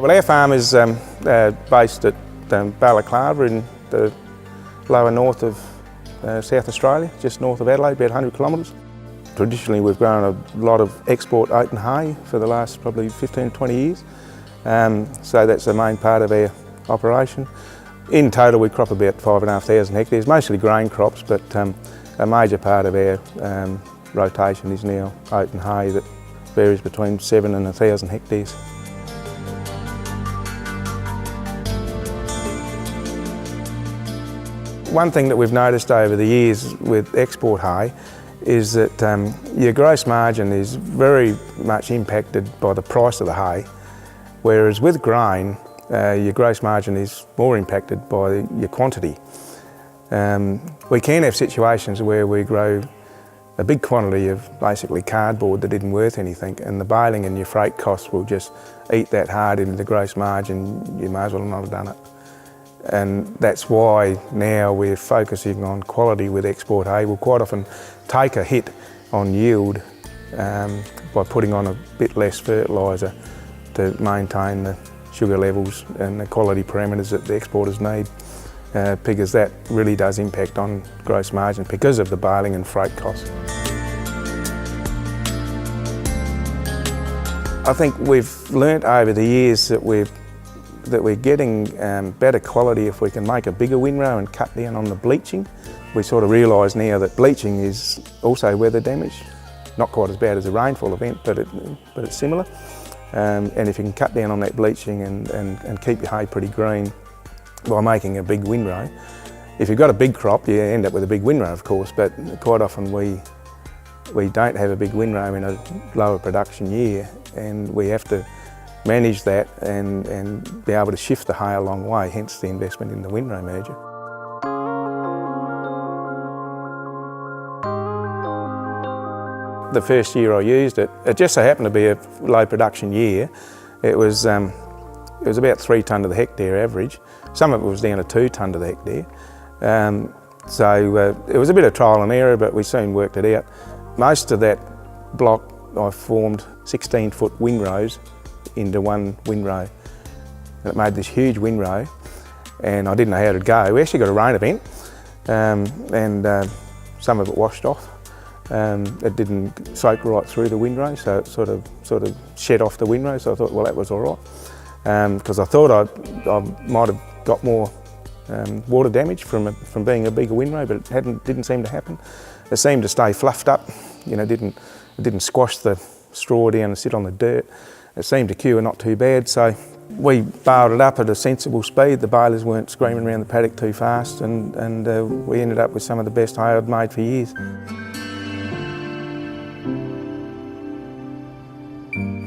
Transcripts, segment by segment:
Well, our farm is based at Balaclava in the lower north of South Australia, just north of Adelaide, about 100 kilometres. Traditionally we've grown a lot of export oat and hay for the last probably 15-20 years, so that's the main part of our operation. In total we crop about 5,500 hectares, mostly grain crops, but a major part of our rotation is now oat and hay that varies between 7 and 1,000 hectares. One thing that we've noticed over the years with export hay is that your gross margin is very much impacted by the price of the hay, whereas with grain your gross margin is more impacted by your quantity. We can have situations where we grow a big quantity of basically cardboard that isn't worth anything, and the baling and your freight costs will just eat that hard into the gross margin. You may as well not have done it. And that's why now we're focusing on quality with export hay. We'll quite often take a hit on yield by putting on a bit less fertiliser to maintain the sugar levels and the quality parameters that the exporters need, because that really does impact on gross margin because of the baling and freight costs. I think we've learnt over the years that we're getting better quality if we can make a bigger windrow and cut down on the bleaching. We sort of realise now that bleaching is also weather damage. Not quite as bad as a rainfall event, but it's similar. And if you can cut down on that bleaching and keep your hay pretty green by making a big windrow. If you've got a big crop, you end up with a big windrow, of course, but quite often we don't have a big windrow in a lower production year, and we have to manage that and be able to shift the hay a long way, hence the investment in the windrow merger. The first year I used it, it just so happened to be a low production year. It was about 3 tonne to the hectare average. Some of it was down to 2 tonne to the hectare. So it was a bit of trial and error, but we soon worked it out. Most of that block I formed 16-foot windrows into one windrow. And it made this huge windrow, and I didn't know how to go. We actually got a rain event, and some of it washed off. It didn't soak right through the windrow, so it sort of shed off the windrow. So I thought, well, that was all right, because I thought I might have got more water damage from being a bigger windrow, but it didn't seem to happen. It seemed to stay fluffed up. You know, it didn't squash the straw down and sit on the dirt. It seemed to cure not too bad, so we baled it up at a sensible speed. The balers weren't screaming around the paddock too fast, and we ended up with some of the best hay I'd made for years.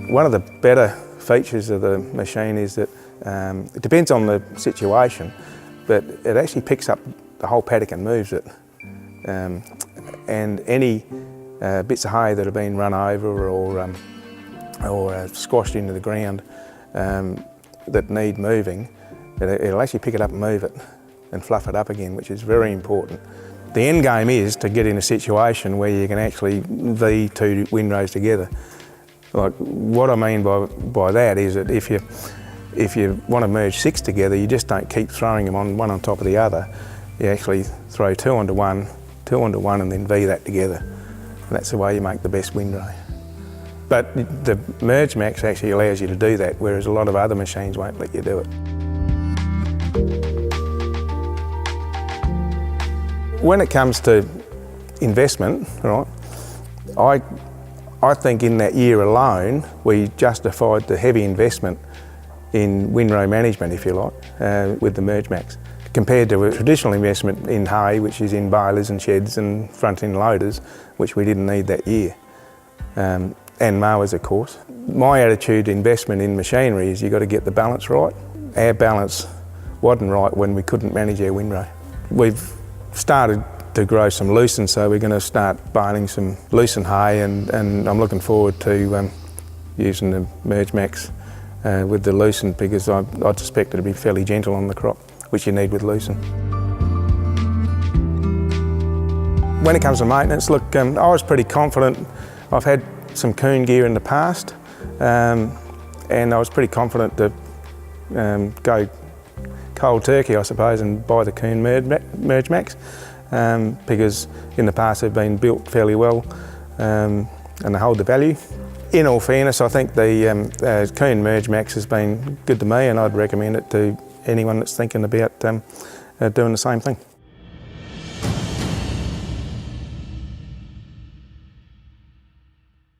One of the better features of the machine is that it depends on the situation, but it actually picks up the whole paddock and moves it. And any bits of hay that have been run over or squashed into the ground that need moving, it'll actually pick it up and move it and fluff it up again, which is very important. The end game is to get in a situation where you can actually V 2 windrows together. Like, what I mean by that is that if you want to merge 6 together, you just don't keep throwing them on one on top of the other. You actually throw 2 onto one, and then V that together. And that's the way you make the best windrow. But the Merge Maxx actually allows you to do that, whereas a lot of other machines won't let you do it. When it comes to investment, right, I think in that year alone we justified the heavy investment in Windrow Management, if you like, with the Merge Maxx, compared to a traditional investment in hay, which is in balers and sheds and front-end loaders, which we didn't need that year. And mowers, of course. My attitude to investment in machinery is you've got to get the balance right. Our balance wasn't right when we couldn't manage our windrow. We've started to grow some lucerne, so we're going to start baling some lucerne hay, and I'm looking forward to using the Merge Maxx with the lucerne, because I suspect it'll be fairly gentle on the crop, which you need with lucerne. When it comes to maintenance, look, I was pretty confident. I've had some KUHN gear in the past, and I was pretty confident to go cold turkey, I suppose, and buy the KUHN Merge Maxx, because in the past they've been built fairly well and they hold the value. In all fairness, I think the KUHN Merge Maxx has been good to me, and I'd recommend it to anyone that's thinking about doing the same thing.